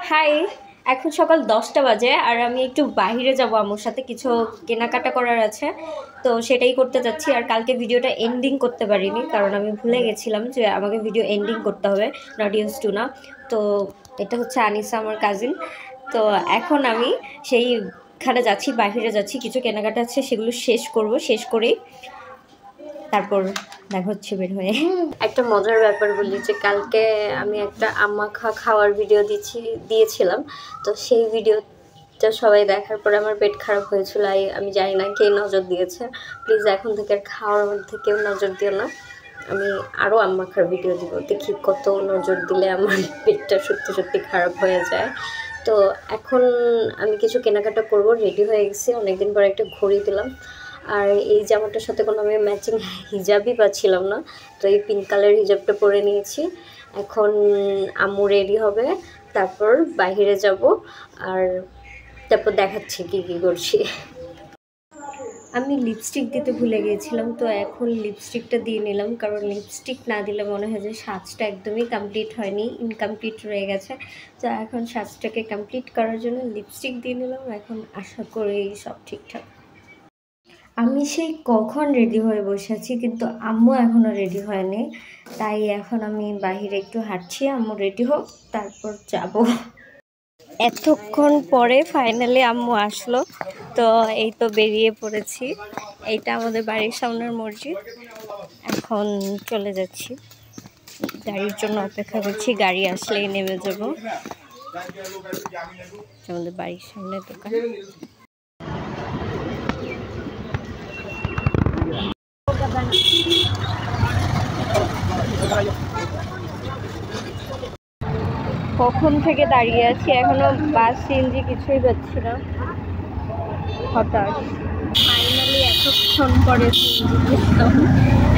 High, এখন সকাল 10টা বাজে আর আমি একটু বাইরে যাব, আম্মুর সাথে কিছু কেনাকাটা করার আছে। তো সেটাই করতে যাচ্ছি। আর কালকে ভিডিওটা এন্ডিং করতে পারিনি কারণ আমি ভুলে গেছিলাম যে আমাকে ভিডিও এন্ডিং করতে হবে, নট ইউজ টু না। তো এটা হচ্ছে আনিসা, আমার কাজিন। তো এখন আমি সেইখানে যাচ্ছি, বাইরে যাচ্ছি, কিছু কেনাকাটা আছে সেগুলো শেষ করব। শেষ করেই তারপর দেখা হচ্ছে বের হয়ে। একটা মজার ব্যাপার বলি যে কালকে আমি একটা আম্মাখা খাওয়ার ভিডিও দিয়েছিলাম। তো সেই ভিডিওটা সবাই দেখার পরে আমার পেট খারাপ হয়েছিল। আমি জানি না কে নজর দিয়েছে। প্লিজ এখন থেকে আর খাওয়ার মধ্যে কেউ নজর দিও না। আমি আরও আম্মাখার ভিডিও দিব, দেখি কত নজর দিলে আমার পেটটা সত্যি সত্যি খারাপ হয়ে যায়। তো এখন আমি কিছু কেনাকাটা করব, রেডি হয়ে গেছি। অনেকদিন পর একটা ঘড়ি দিলাম। আর এই জামাটার সাথে কোনো আমি ম্যাচিং হিজাবই পাচ্ছিলাম না, তো এই পিঙ্ক কালার হিজাবটা পরে নিয়েছি। এখন আম্মু রেডি হবে, তারপর বাইরে যাব। আর তারপর দেখাচ্ছি কী কী করছি। আমি লিপস্টিক দিতে ভুলে গিয়েছিলাম, তো এখন লিপস্টিকটা দিয়ে নিলাম, কারণ লিপস্টিক না দিলে মনে হয় যে সাজটা একদমই কমপ্লিট হয়নি, ইনকমপ্লিট রয়ে গেছে। তো এখন সাজটাকে কমপ্লিট করার জন্য লিপস্টিক দিয়ে নিলাম। এখন আশা করি সব ঠিকঠাক। আমি সেই কখন রেডি হয়ে বসে আছি, কিন্তু আম্মু এখনও রেডি হয়নি। তাই এখন আমি বাহিরে একটু হাঁটছি, আম্মু রেডি হোক তারপর যাব। এতক্ষণ পরে ফাইনালি আম্মু আসলো। তো এই তো বেরিয়ে পড়েছি। এইটা আমাদের বাড়ির সামনের মসজিদ। এখন চলে যাচ্ছি, গাড়ির জন্য অপেক্ষা করছি, গাড়ি আসলেই নেমে যাব। আমাদের বাড়ির সামনে দোকান। কখন থেকে দাঁড়িয়ে আছি, এখনো বাস সিএনজি কিছুই পাচ্ছি না। হঠাৎ ফাইনালি এতক্ষণ পরে সিএনজি পেলাম।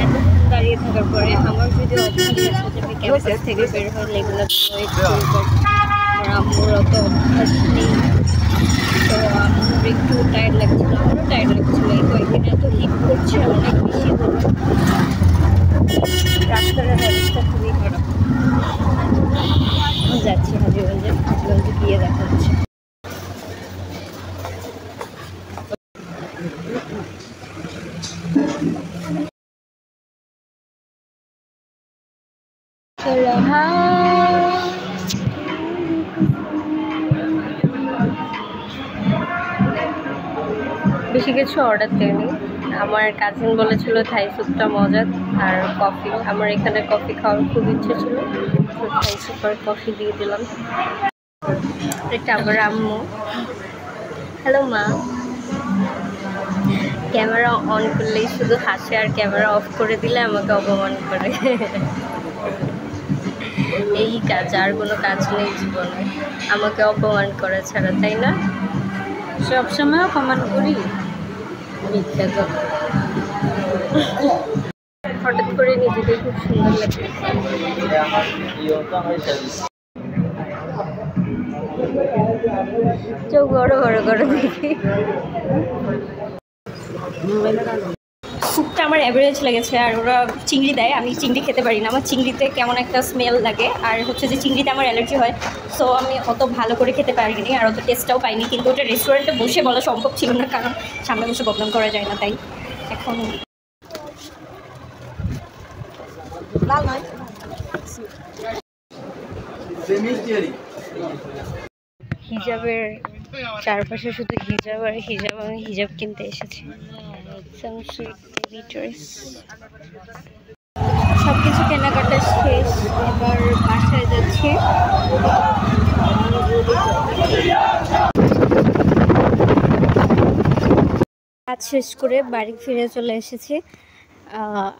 এতক্ষণ দাঁড়িয়ে থাকার পরে আমার যদি অভ্যাস আছে যে আমি ক্যাম্পাস থেকে বের হয়ে এগুলো ওয়েট করবো, আমার আম্মুর অত অভ্যাস নেই। তো আম্মুর একটু টায়ার্ড লাগছিল, আমারও টায়ার্ড লাগছিল। এই কয়েকদিন এত হিট করছে, অনেক বেশি হলো। রাস্তার অবস্থা খুবই খারাপ। যাচ্ছি হাজিগঞ্জে, হাজিগঞ্জে গিয়ে দেখা হচ্ছে। বেশি কিছু অর্ডার দেয়নি। আমার কাজিন বলেছিল থাই স্যুপটা মজা আর কফি। আমার এখানে কফি খাওয়ার খুব ইচ্ছে ছিল, তো থাই স্যুপ আর কফি দিয়ে দিলাম। এটা আবার আম্মু। হ্যালো মা। ক্যামেরা অন করলেই শুধু হাসে, আর ক্যামেরা অফ করে দিলে আমাকে অপমান করে। এই কাজ, আর কোনো কাজ নেই জীবনে, আমাকে অপমান করা ছাড়া, তাই না? সবসময় অপমান করি, মিথ্যা কথা। হঠাৎ করে নিজেকে খুব সুন্দর লাগে। চোখ বড় বড় করে দেখি। স্যুপটা আমার অ্যাভারেজ লেগেছে। আর ওরা চিংড়ি দেয়, আমি চিংড়ি খেতে পারি না, আমার চিংড়িতে কেমন একটা স্মেল লাগে। আর হচ্ছে যে চিংড়িতে আমার অ্যালার্জি হয়, সো আমি অত ভালো করে খেতে পারিনি আর অত টেস্টটাও পাইনি। কিন্তু ওটা রেস্টুরেন্টে বসে বলা সম্ভব ছিল না, কারণ সামনে বসে বদনাম করা যায় না। তাই এখন হিজাবের চারপাশে শুধু হিজাব আর হিজাব। আমি হিজাব কিনতে এসেছি। সব কিছু কেনাকাটা শেষ, এবার বাসায় যাচ্ছি। কাজ শেষ করে বাড়ি ফিরে চলে এসেছি।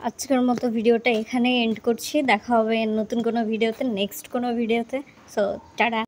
আজকের মতো ভিডিওটা এখানেই এন্ড করছি। দেখা হবে নতুন কোনো ভিডিওতে, নেক্সট কোনো ভিডিওতে। So tata.